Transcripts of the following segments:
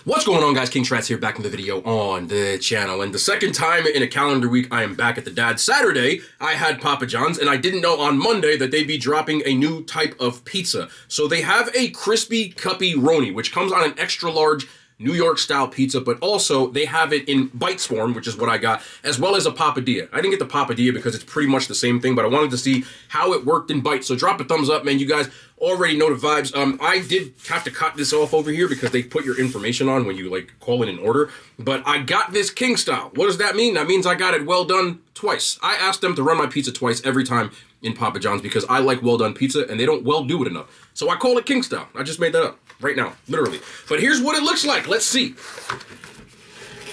What's going on, guys? King Shrats here, back in the video on the channel. And the second time in a calendar week, I am back at the dad. Saturday, I had Papa John's, and I didn't know on Monday that they'd be dropping a new type of pizza. So they have a crispy Cuppy Roni, which comes on an extra large New York style pizza, but also they have it in bites form, which is what I got, as well as a papadilla. I didn't get the papadilla because it's pretty much the same thing, but I wanted to see how it worked in bites. So drop a thumbs up, man. You guys already know the vibes. I did have to cut this off over here because they put your information on when you like call in an order, but I got this king style. What does that mean? That means I got it well done twice. I asked them to run my pizza twice every time in Papa John's because I like well done pizza and they don't well do it enough. So I call it king style. I just made that up right now, literally. But here's what it looks like. Let's see.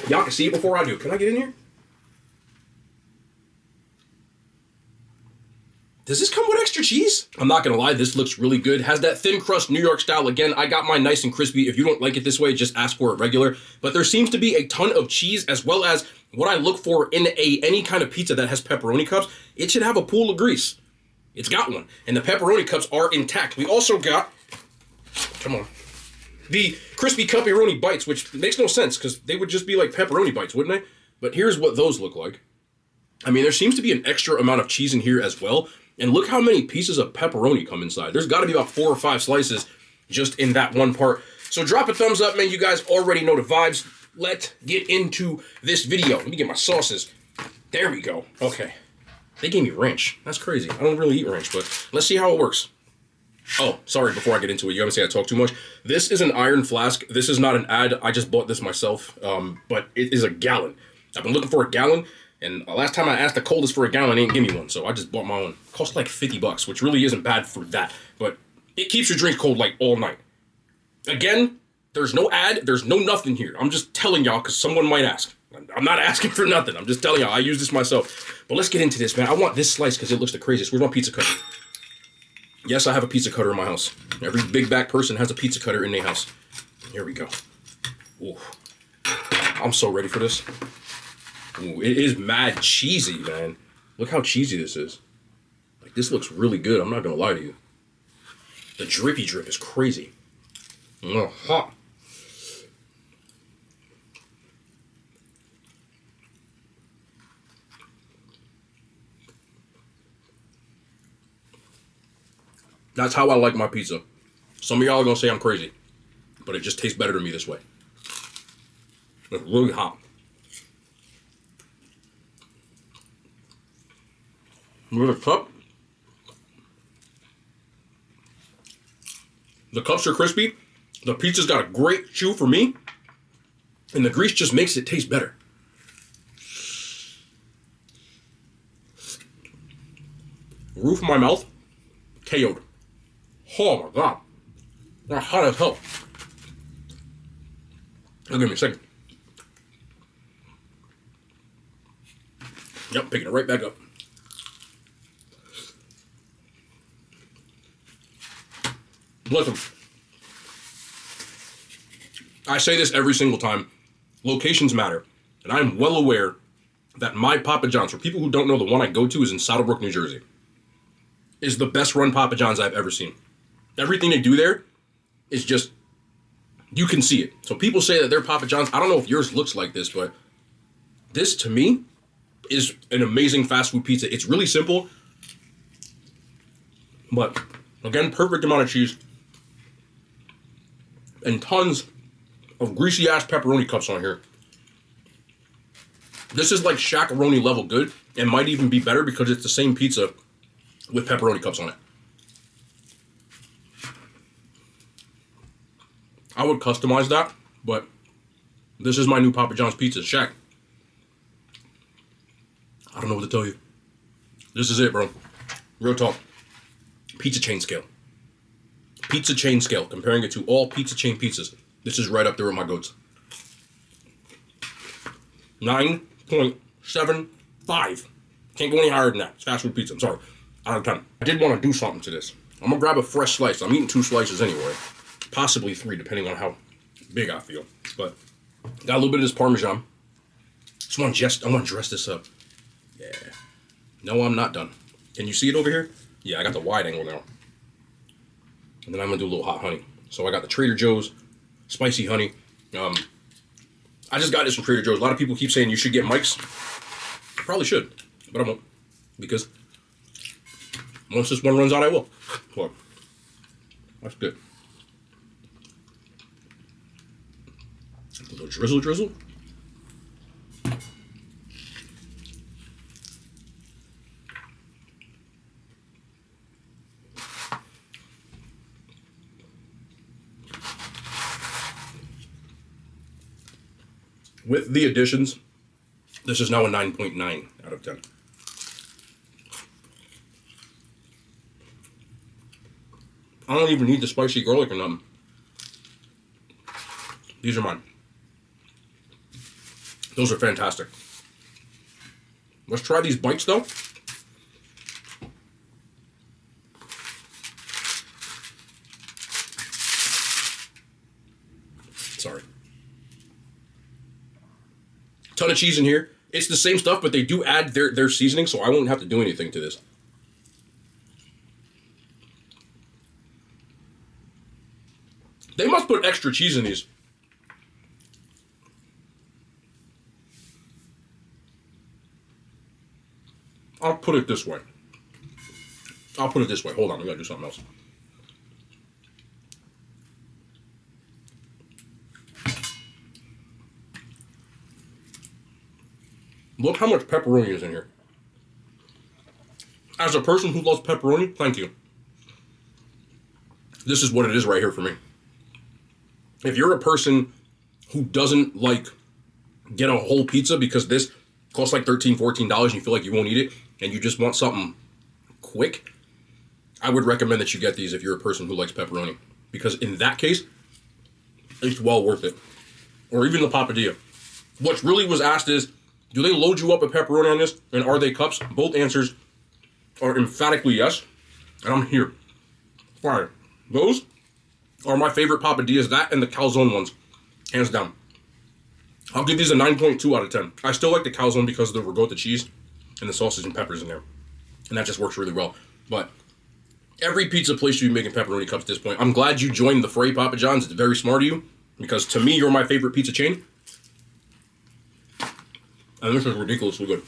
Y'all can see it before I do. Can I get in here? Does this come with extra cheese? I'm not gonna lie, this looks really good. Has that thin crust New York style. Again, I got mine nice and crispy. If you don't like it this way, just ask for it regular. But there seems to be a ton of cheese, as well as what I look for in any kind of pizza that has pepperoni cups. It should have a pool of grease. It's got one. And the pepperoni cups are intact. We also got, come on, the crispy Cuppy Roni bites, which makes no sense because they would just be like pepperoni bites, wouldn't they? But here's what those look like. I mean, there seems to be an extra amount of cheese in here as well. And look how many pieces of pepperoni come inside. There's got to be about 4 or 5 slices just in that one part. So drop a thumbs up, man. You guys already know the vibes. Let's get into this video. Let me get my sauces. There we go. Okay. They gave me ranch. That's crazy. I don't really eat ranch, but let's see how it works. Oh, sorry, before I get into it, you haven't seen I talk too much. This is an iron flask. This is not an ad. I just bought this myself, but it is a gallon. I've been looking for a gallon. And last time I asked the coldest for a gallon, they didn't give me one, so I just bought my own. Cost like $50, which really isn't bad for that, but it keeps your drinks cold like all night. Again, there's no ad, there's no nothing here. I'm just telling y'all because someone might ask. I'm not asking for nothing. I'm just telling y'all I use this myself. But let's get into this, man. I want this slice because it looks the craziest. Where's my pizza cutter? Yes, I have a pizza cutter in my house. Every big back person has a pizza cutter in their house. Here we go. Ooh. I'm so ready for this. Ooh, it is mad cheesy, man. Look how cheesy this is. Like, this looks really good. I'm not gonna lie to you. The drippy drip is crazy. Hot. That's how I like my pizza. Some of y'all are gonna say I'm crazy, but it just tastes better to me this way. It's really hot. With a cup. The cups are crispy. The pizza's got a great chew for me. And the grease just makes it taste better. Roof of my mouth. KO'd. Oh my god. That's hot as hell. Give me a second. Yep, picking it right back up. Listen, I say this every single time. Locations matter. And I'm well aware that my Papa John's, for people who don't know, the one I go to is in Saddlebrook, New Jersey, is the best run Papa John's I've ever seen. Everything they do there is just, you can see it. So people say that their Papa John's, I don't know if yours looks like this, but this to me is an amazing fast food pizza. It's really simple, but again, perfect amount of cheese. And tons of greasy ass pepperoni cups on here. This is like Shack-a-roni level good, and might even be better because it's the same pizza with pepperoni cups on it. I would customize that, but this is my new Papa John's pizza, Shack. I don't know what to tell you. This is it, bro. Real talk. Pizza chain scale. Pizza chain scale, comparing it to all pizza chain pizzas. This is right up there with my goats. 9.75. Can't go any higher than that. It's fast food pizza. I'm sorry. Out of time. I did want to do something to this. I'm going to grab a fresh slice. I'm eating 2 slices anyway. Possibly 3, depending on how big I feel. But got a little bit of this Parmesan. I want to dress this up. Yeah. No, I'm not done. Can you see it over here? Yeah, I got the wide angle now. And then I'm going to do a little hot honey. So I got the Trader Joe's spicy honey. I just got this from Trader Joe's. A lot of people keep saying you should get Mike's. I probably should, but I won't. Because once this one runs out, I will. Well, that's good. A little drizzle. With the additions, this is now a 9.9 out of 10. I don't even need the spicy garlic or nothing. These are mine. Those are fantastic. Let's try these bites though. Sorry. Ton of cheese in here. It's the same stuff, but they do add their seasoning, so I won't have to do anything to this. They must put extra cheese in these. I'll put it this way. Hold on, we gotta do something else. Look how much pepperoni is in here. As a person who loves pepperoni, thank you. This is what it is right here for me. If you're a person who doesn't like get a whole pizza because this costs like $13, $14 and you feel like you won't eat it and you just want something quick, I would recommend that you get these if you're a person who likes pepperoni. Because in that case, it's well worth it. Or even the papadilla. What really was asked is, do they load you up with pepperoni on this? And are they cups? Both answers are emphatically yes. And I'm here. Fire. Those are my favorite papadillas. That and the calzone ones. Hands down. I'll give these a 9.2 out of 10. I still like the calzone because of the ricotta cheese and the sausage and peppers in there. And that just works really well. But every pizza place should be making pepperoni cups at this point. I'm glad you joined the fray, Papa John's. It's very smart of you. Because to me, you're my favorite pizza chain. And this is ridiculously good.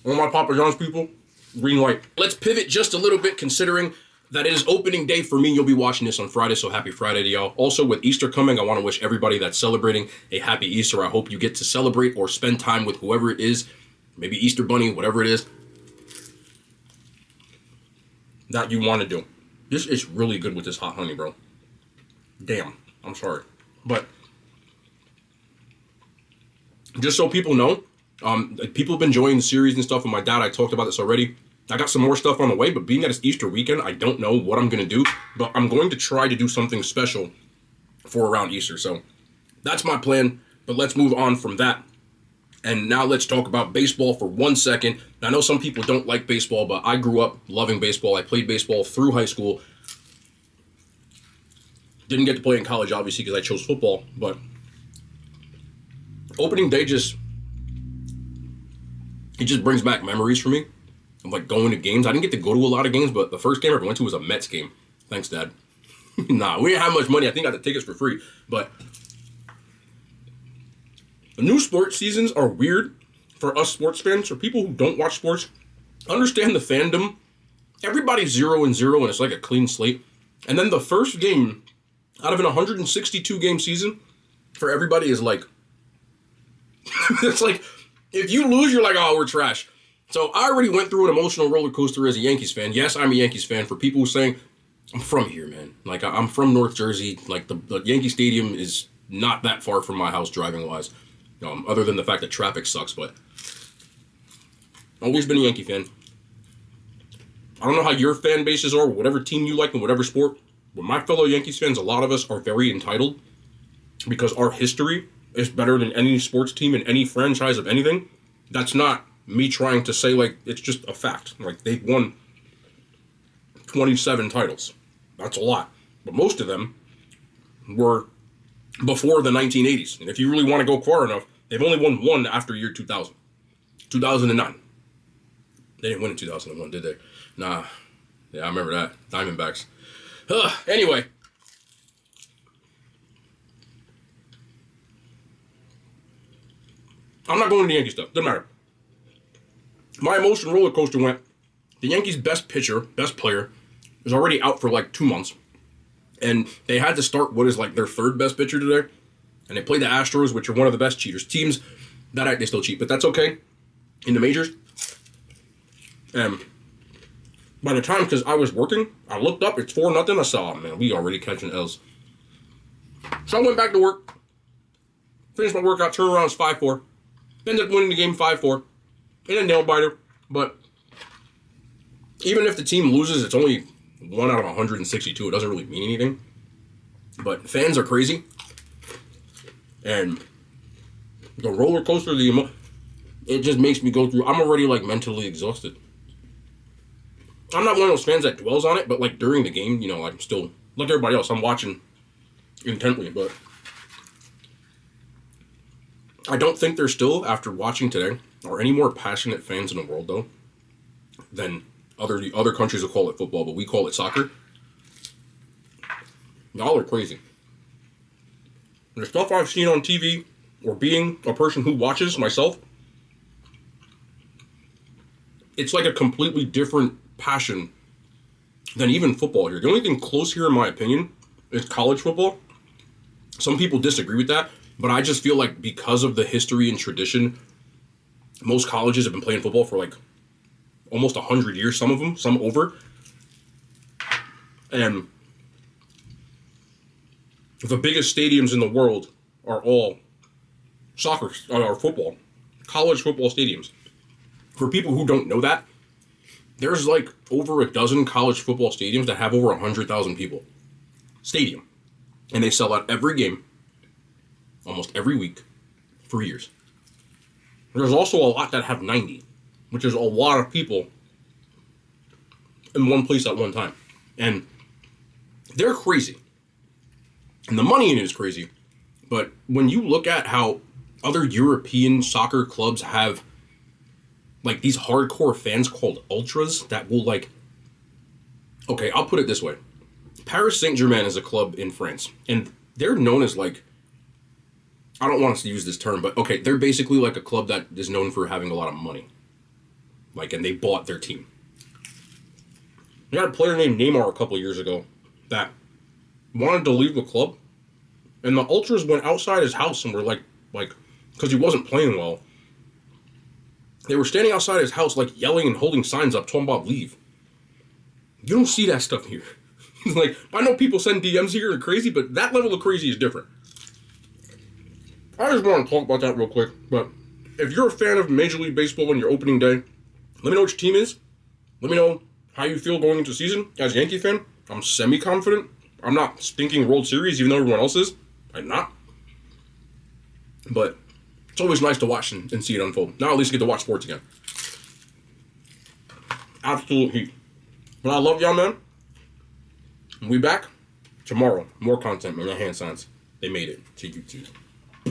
All my Papa John's people, green light. Let's pivot just a little bit considering that it is opening day for me. You'll be watching this on Friday, so happy Friday to y'all. Also, with Easter coming, I want to wish everybody that's celebrating a happy Easter. I hope you get to celebrate or spend time with whoever it is, maybe Easter Bunny, whatever it is that you want to do. This is really good with this hot honey, bro. Damn, I'm sorry. But just so people know, people have been enjoying the series and stuff with my dad. I talked about this already. I got some more stuff on the way, but being that it's Easter weekend, I don't know what I'm going to do, but I'm going to try to do something special for around Easter. So that's my plan, but let's move on from that. And now let's talk about baseball for 1 second. I know some people don't like baseball, but I grew up loving baseball. I played baseball through high school. Didn't get to play in college, obviously, because I chose football, but opening day just brings back memories for me of like going to games. I didn't get to go to a lot of games, but the first game I ever went to was a Mets game. Thanks, Dad. Nah, we didn't have much money. I think I got the tickets for free. But the new sports seasons are weird for us sports fans, or people who don't watch sports. Understand the fandom. Everybody's 0-0 and it's like a clean slate. And then the first game out of an 162 game season for everybody is like, it's like, if you lose, you're like, oh, we're trash. So I already went through an emotional roller coaster as a Yankees fan. Yes, I'm a Yankees fan. For people who saying, I'm from here, man. Like, I'm from North Jersey. Like, the Yankee Stadium is not that far from my house driving-wise. Other than the fact that traffic sucks, but always been a Yankee fan. I don't know how your fan bases are, whatever team you like in whatever sport. But my fellow Yankees fans, a lot of us are very entitled because our history is better than any sports team in any franchise of anything. That's not me trying to say, like, it's just a fact. Like, they've won 27 titles. That's a lot. But most of them were before the 1980s. And if you really want to go far enough, they've only won one after year 2000. 2009. They didn't win in 2001, did they? Nah. Yeah, I remember that. Diamondbacks. Anyway. I'm not going to the Yankee stuff. Doesn't matter. My emotion roller coaster went. The Yankees' best pitcher, best player, is already out for like 2 months. And they had to start what is like their third best pitcher today. And they played the Astros, which are one of the best cheaters. Teams that act, they still cheat, but that's okay. In the majors. And by the time, because I was working, I looked up, it's 4-0. I saw, oh, man, we already catching L's. So I went back to work. Finished my workout, turned around, it's 5-4. Ended up winning the game 5-4. In a nail biter. But even if the team loses, it's only 1 out of 162. It doesn't really mean anything. But fans are crazy. And the roller coaster, it just makes me go through. I'm already like mentally exhausted. I'm not one of those fans that dwells on it, but like during the game, you know, I'm still, like everybody else, I'm watching intently, but I don't think there's still, after watching today, are any more passionate fans in the world, though, than other countries will call it football, but we call it soccer. Y'all are crazy. The stuff I've seen on TV, or being a person who watches myself, it's like a completely different passion than even football here. The only thing close here, in my opinion, is college football. Some people disagree with that, but I just feel like because of the history and tradition, most colleges have been playing football for like almost 100 years, some of them, some over. And the biggest stadiums in the world are all soccer or football, college football stadiums. For people who don't know that, there's like over a dozen college football stadiums that have over 100,000 people. Stadium. And they sell out every game, almost every week, for years. There's also a lot that have 90, which is a lot of people in one place at one time. And they're crazy. And the money in it is crazy. But when you look at how other European soccer clubs have like these hardcore fans called ultras that will like, okay, I'll put it this way. Paris Saint-Germain is a club in France, and they're known as like, I don't want us to use this term, but okay, they're basically like a club that is known for having a lot of money. Like, and they bought their team. We had a player named Neymar a couple of years ago that wanted to leave the club, and the ultras went outside his house and were like, because he wasn't playing well, they were standing outside his house, like, yelling and holding signs up, talking about leave. You don't see that stuff here. Like, I know people send DMs here and crazy, but that level of crazy is different. I just want to talk about that real quick, but if you're a fan of Major League Baseball on your opening day, let me know what your team is. Let me know how you feel going into the season. As a Yankee fan, I'm semi-confident. I'm not stinking World Series, even though everyone else is. I'm not. But it's always nice to watch and see it unfold. Now at least I get to watch sports again. Absolute heat. But I love y'all, man. We'll be back tomorrow. More content, man. Hand signs. They made it to YouTube.